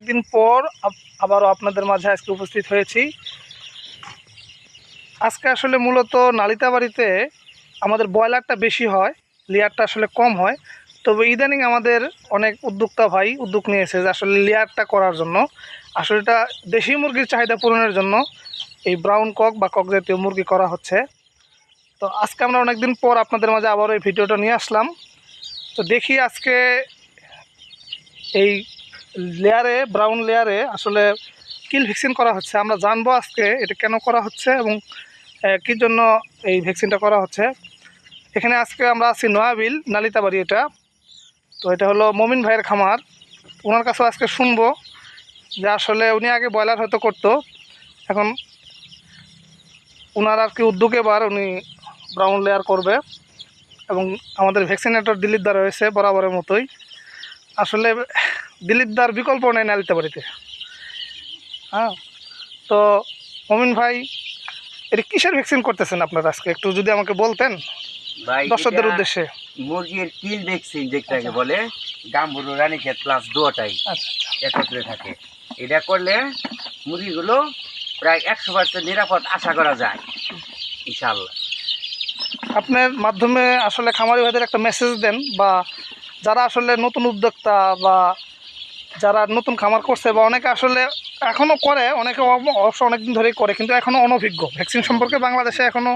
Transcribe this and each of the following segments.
দিন পর আবারও আপনাদের মাঝে আজকে উপস্থিত হয়েছি। আজকে আসলে মূলত নালিতাবাড়িতে আমাদের ব্রয়লারটা বেশি হয়, লেয়ারটা আসলে কম হয়। তবে ইদানিং আমাদের অনেক উদ্যোক্তা ভাই উদ্যোগ নিয়েছে যে আসলে লেয়ারটা করার জন্য, আসলে এটা দেশি মুরগির চাহিদা পূরণের জন্য এই ব্রাউন কক বা কক জাতীয় মুরগি করা হচ্ছে। তো আজকে আমরা অনেকদিন পর আপনাদের মাঝে আবারও এই ভিডিওটা নিয়ে আসলাম। তো দেখি আজকে এই লেয়ারে, ব্রাউন লেয়ারে আসলে কিল ভ্যাকসিন করা হচ্ছে। আমরা জানবো আজকে এটা কেন করা হচ্ছে এবং কী জন্য এই ভ্যাকসিনটা করা হচ্ছে। এখানে আজকে আমরা আছি নয়াবিল, নালিতাবাড়ি। তো এটা হলো মমিন ভাইয়ের খামার। ওনার কাছেও আজকে শুনবো যে আসলে উনি আগে ব্রয়লার হয়তো করতো, এখন ওনার আর কি উদ্যোগে এবার উনি ব্রাউন লেয়ার করবে। এবং আমাদের ভ্যাকসিনেটর দিলীপ দা রয়েছে বরাবরের মতোই। আসলে দিলীপ দার বিকল্প নেই নালিতাবাড়িতে। হ্যাঁ, তো মমিন ভাই এটা কিসের ভ্যাকসিন করতেছেন আপনারা আজকে, একটু যদি আমাকে বলতেন ভাই। দর্শকদের উদ্দেশ্যে। মুরগির কিল ভ্যাকসিন যেটাকে বলে, গাম্বুরু রানীক্ষেত প্লাস দুটাই একত্রে থাকে। এটা করলে মুরগিগুলো প্রায় 100% নিরাপদ আশা করা যায় ইনশাআল্লাহ। আপনার মাধ্যমে আসলে খামারি ভাইদের একটা মেসেজ দেন, বা যারা আসলে নতুন উদ্যোক্তা বা যারা নতুন খামার করছে বা অনেকে আসলে এখনও করে, অনেকে অবশ্য অনেকদিন ধরেই করে কিন্তু এখনও অনভিজ্ঞ ভ্যাকসিন সম্পর্কে বাংলাদেশে এখনও।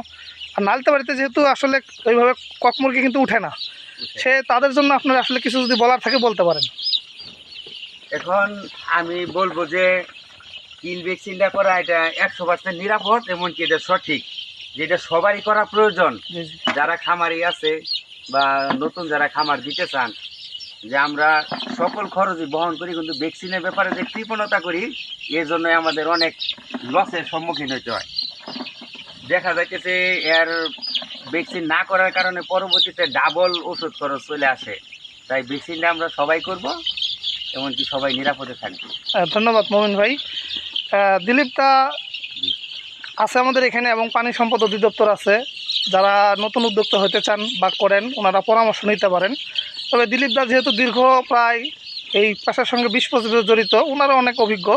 আর নালিতাবাড়িতে যেহেতু আসলে ওইভাবে কক মুরগি কিন্তু উঠে না, সে তাদের জন্য আপনার আসলে কিছু যদি বলার থাকে বলতে পারেন। এখন আমি বলবো যে কিল ভ্যাকসিনটা করা এটা 100% নিরাপদ, এমনকি এটা সঠিক, যেটা সবারই করা প্রয়োজন। যারা খামারি আছে বা নতুন যারা খামার দিতে চান, যে আমরা সকল খরচই বহন করি, কিন্তু ভ্যাকসিনের ব্যাপারে যে কৃপণতা করি, এর জন্য আমাদের অনেক লসের সম্মুখীন হতে হয়। দেখা যাইতেছে এর ভ্যাকসিন না করার কারণে পরবর্তীতে ডাবল ওষুধ খরচ চলে আসে। তাই ভ্যাকসিনটা আমরা সবাই করব, এমনকি সবাই নিরাপদে থাকবে। ধন্যবাদ মমিন ভাই। দিলীপদা আছে আমাদের এখানে এবং পানি সম্পদ অধিদপ্তর আছে, যারা নতুন উদ্যোক্তা হতে চান বা করেন ওনারা পরামর্শ নিতে পারেন। তবে দিলীপদা যেহেতু দীর্ঘ প্রায় এই পেশার সঙ্গে 20-25 বছর জড়িত, ওনারও অনেক অভিজ্ঞ।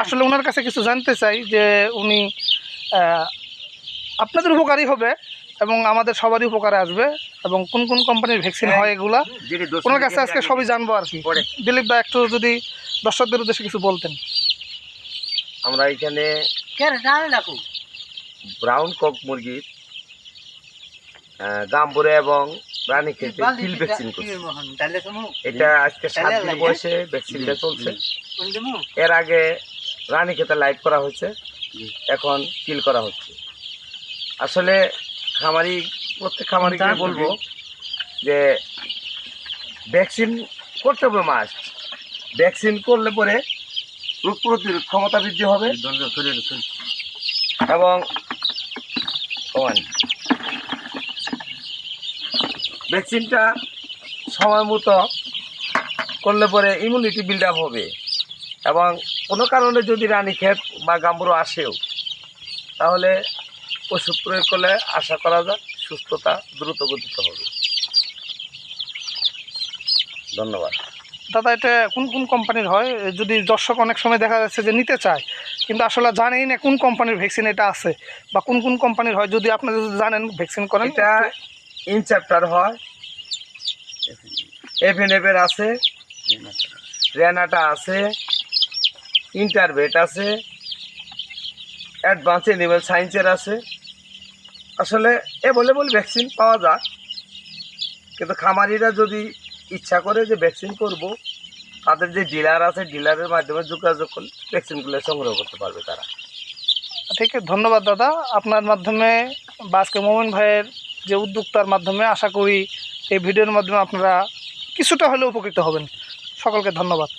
আসলে ওনার কাছে কিছু জানতে চাই যে উনি আপনাদের উপকারী হবে এবং আমাদের সবারই উপকারে আসবে, এবং কোন কোন কোম্পানির ভ্যাকসিন হয় এগুলা ওনার কাছে আজকে সবই জানবো আর কি। দিলীপ দা একটু যদি দর্শকদের উদ্দেশ্যে কিছু বলতেন। আমরা এখানে ব্রাউন কক মুরগির গাম্বুরে এবং রানীক্ষেতে কিল ভ্যাকসিন করছি। এটা আজকে 7 দিন বয়সে ভ্যাকসিনটা চলছে। এর আগে রানীক্ষেতে লাইভ করা হয়েছে, এখন কিল করা হচ্ছে। আসলে প্রত্যেক খামারিকে বলবো যে ভ্যাকসিন করতে হবে মাস্ট। ভ্যাকসিন করলে পরে রোগ প্রতিরোধ ক্ষমতা বৃদ্ধি হবে এবং ভ্যাকসিনটা সময় মতো করলে পরে ইমিউনিটি বিল্ড আপ হবে, এবং কোনো কারণে যদি রানীক্ষেত বা গাম্বুরু আসেও, তাহলে ওষুধ প্রয়োগ করলে আশা করা যায় সুস্থতা দ্রুত গতিতে হবে। ধন্যবাদ দাদা। এটা কোন কোন কোম্পানির হয়, যদি দর্শক অনেক সময় দেখা যাচ্ছে যে নিতে চায় কিন্তু আসলে জানেই না কোন কোম্পানির ভ্যাকসিন এটা আছে বা কোন কোন কোম্পানির হয়, যদি আপনারা যদি জানেন ভ্যাকসিন করেন। এটা ইনসেপ্টার হয়, এভেনেবের আছে, রেনাটা আছে, ইন্টারভেট আছে, অ্যাডভান্স এনিম্যাল সায়েন্সের আছে। আসলে অ্যাভেলেবল ভ্যাকসিন পাওয়া যায়, কিন্তু খামারিরা যদি ইচ্ছা করে যে ভ্যাকসিন করব, তাদের যে ডিলার আছে ডিলারের মাধ্যমে যোগাযোগ করলে ভ্যাকসিনগুলো সংগ্রহ করতে পারবে তারা। ঠিক আছে, ধন্যবাদ দাদা। আপনার মাধ্যমে বা আজকে মোমিন ভাইয়ের যে উদ্যোক্তার মাধ্যমে আশা করি এই ভিডিওর মাধ্যমে আপনারা কিছুটা হলেও উপকৃত হবেন। সকলকে ধন্যবাদ।